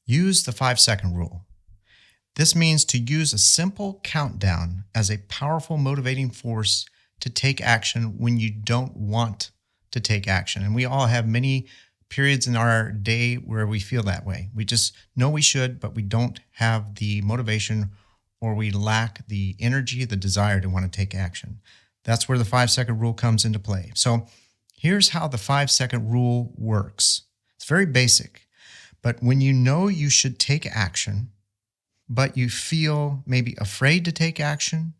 Use the 5-second rule. This means to use a simple countdown as a powerful motivating force to take action when you don't want to take action. And we all have many periods in our day where we feel that way. We just know we should, but we don't have the motivation or we lack the energy, the desire to want to take action. That's where the 5-second rule comes into play. So here's how the 5-second rule works. It's very basic, but when you know you should take action, but you feel maybe afraid to take action,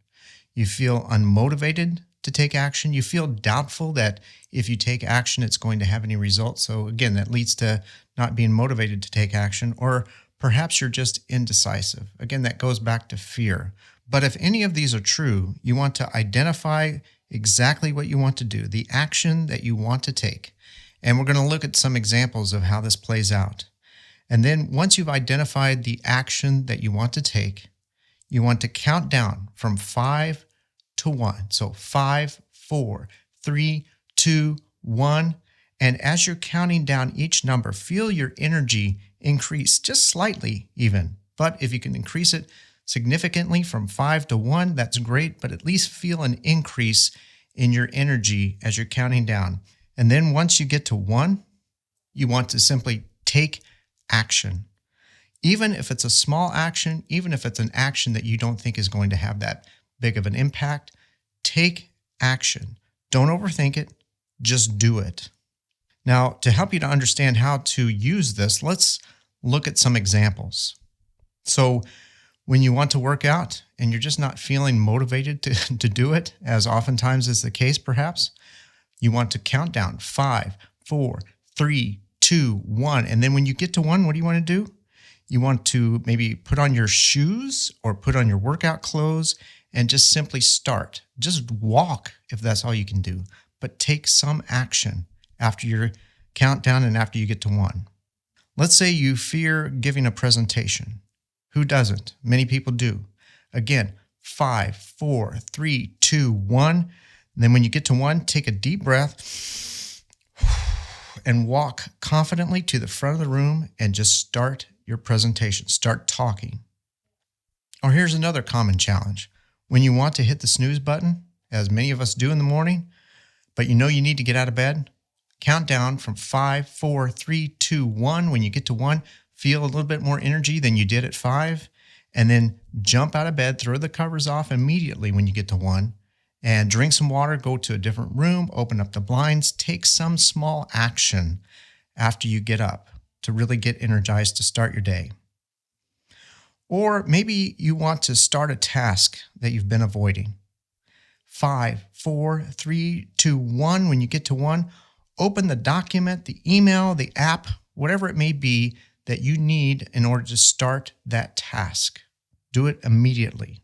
you feel unmotivated to take action, you feel doubtful that if you take action, it's going to have any results. So again, that leads to not being motivated to take action, or perhaps you're just indecisive. Again, that goes back to fear. But if any of these are true, you want to identify exactly what you want to do, the action that you want to take. And we're going to look at some examples of how this plays out. And then once you've identified the action that you want to take, you want to count down from 5 to 1. So 5, 4, 3, 2, 1. And as you're counting down each number, feel your energy increase just slightly even. But if you can increase it significantly from 5 to 1, that's great, but at least feel an increase in your energy as you're counting down. And then once you get to 1, you want to simply take action. Even if it's a small action, even if it's an action that you don't think is going to have that big of an impact, take action. Don't overthink it, just do it. Now, to help you to understand how to use this, let's look at some examples. So when you want to work out and you're just not feeling motivated to do it, as oftentimes is the case perhaps, you want to count down 5, 4, 3, 2, 1. And then when you get to 1, what do you want to do? You want to maybe put on your shoes or put on your workout clothes and just simply start. Just walk if that's all you can do, but take some action after your countdown and after you get to 1. Let's say you fear giving a presentation. Who doesn't? Many people do. Again, 5, 4, 3, 2, 1. And then when you get to 1, take a deep breath and walk confidently to the front of the room and just start your presentation. Start talking. Or here's another common challenge. When you want to hit the snooze button, as many of us do in the morning, but you know you need to get out of bed, count down from 5, 4, 3, 2, 1. When you get to 1, feel a little bit more energy than you did at 5, and then jump out of bed, throw the covers off immediately when you get to 1, and drink some water, go to a different room, open up the blinds, take some small action after you get up to really get energized to start your day. Or maybe you want to start a task that you've been avoiding. 5, 4, 3, 2, 1. When you get to 1, open the document, the email, the app, whatever it may be that you need in order to start that task. Do it immediately.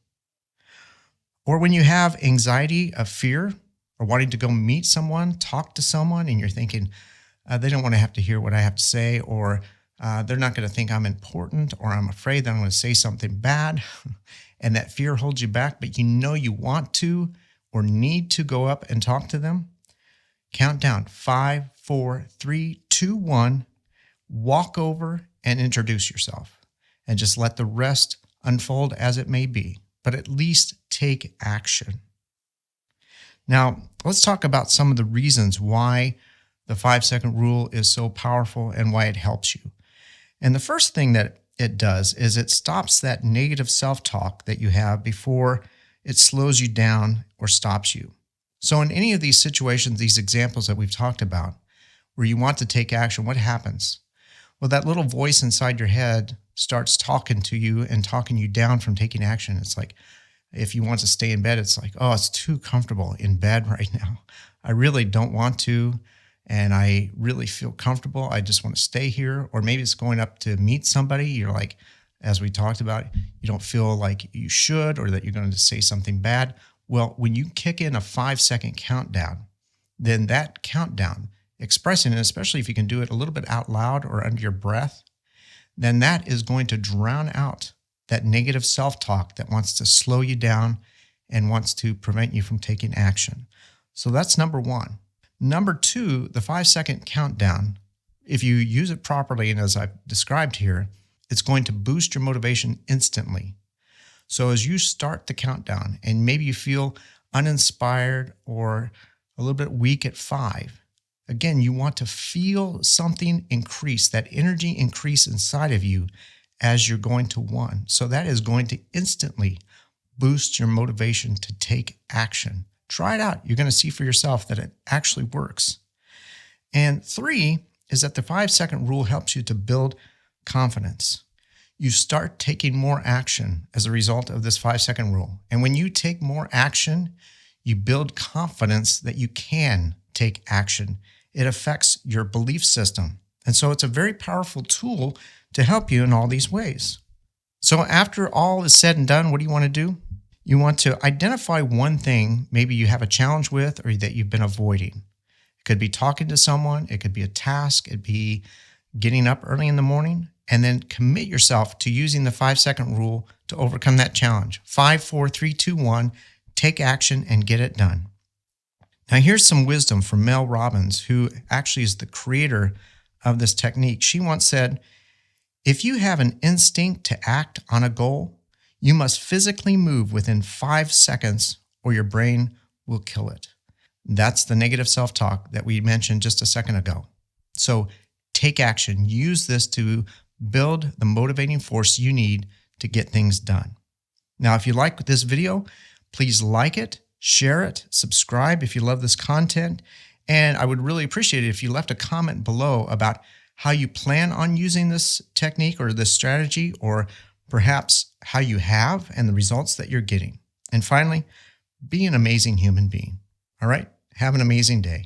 Or when you have anxiety, a fear, or wanting to go meet someone, talk to someone, and you're thinking, they don't want to have to hear what I have to say, or they're not going to think I'm important, or I'm afraid that I'm going to say something bad, and that fear holds you back, but you know you want to or need to go up and talk to them. Count down 5, 4, 3, 2, 1. Walk over and introduce yourself, and just let the rest unfold as it may be, but at least take action. Now, let's talk about some of the reasons why the 5-second rule is so powerful and why it helps you. And the first thing that it does is it stops that negative self-talk that you have before it slows you down or stops you. So in any of these situations, these examples that we've talked about, where you want to take action, what happens? Well, that little voice inside your head starts talking to you and talking you down from taking action. It's like, if you want to stay in bed, it's like, oh, it's too comfortable in bed right now. I really don't want to, and I really feel comfortable. I just want to stay here. Or maybe it's going up to meet somebody. You're like, as we talked about, you don't feel like you should, or that you're going to say something bad. Well, when you kick in a 5-second countdown, then that countdown, expressing it, especially if you can do it a little bit out loud or under your breath, then that is going to drown out that negative self-talk that wants to slow you down and wants to prevent you from taking action. So that's number one. Number two, the 5-second countdown, if you use it properly, and as I've described here, It's going to boost your motivation instantly. So as you start the countdown and maybe you feel uninspired or a little bit weak at 5, again, you want to feel something increase, that energy increase inside of you as you're going to 1. So that is going to instantly boost your motivation to take action. Try it out. You're going to see for yourself that it actually works. And 3 is that the 5-second rule helps you to build confidence. You start taking more action as a result of this 5-second rule. And when you take more action, you build confidence that you can take action. It affects your belief system. And so it's a very powerful tool to help you in all these ways. So after all is said and done, what do you want to do? You want to identify one thing maybe you have a challenge with or that you've been avoiding. It could be talking to someone. It could be a task. It could be getting up early in the morning. And then commit yourself to using the 5-second rule to overcome that challenge. 5, 4, 3, 2, 1. Take action and get it done. Now here's some wisdom from Mel Robbins, who actually is the creator of this technique. She once said, if you have an instinct to act on a goal, you must physically move within 5 seconds or your brain will kill it. That's the negative self-talk that we mentioned just a second ago. So take action. Use this to build the motivating force you need to get things done. Now, if you like this video, please like it, share it, subscribe if you love this content. And I would really appreciate it if you left a comment below about how you plan on using this technique or this strategy, or perhaps how you have and the results that you're getting. And finally, be an amazing human being. All right? Have an amazing day.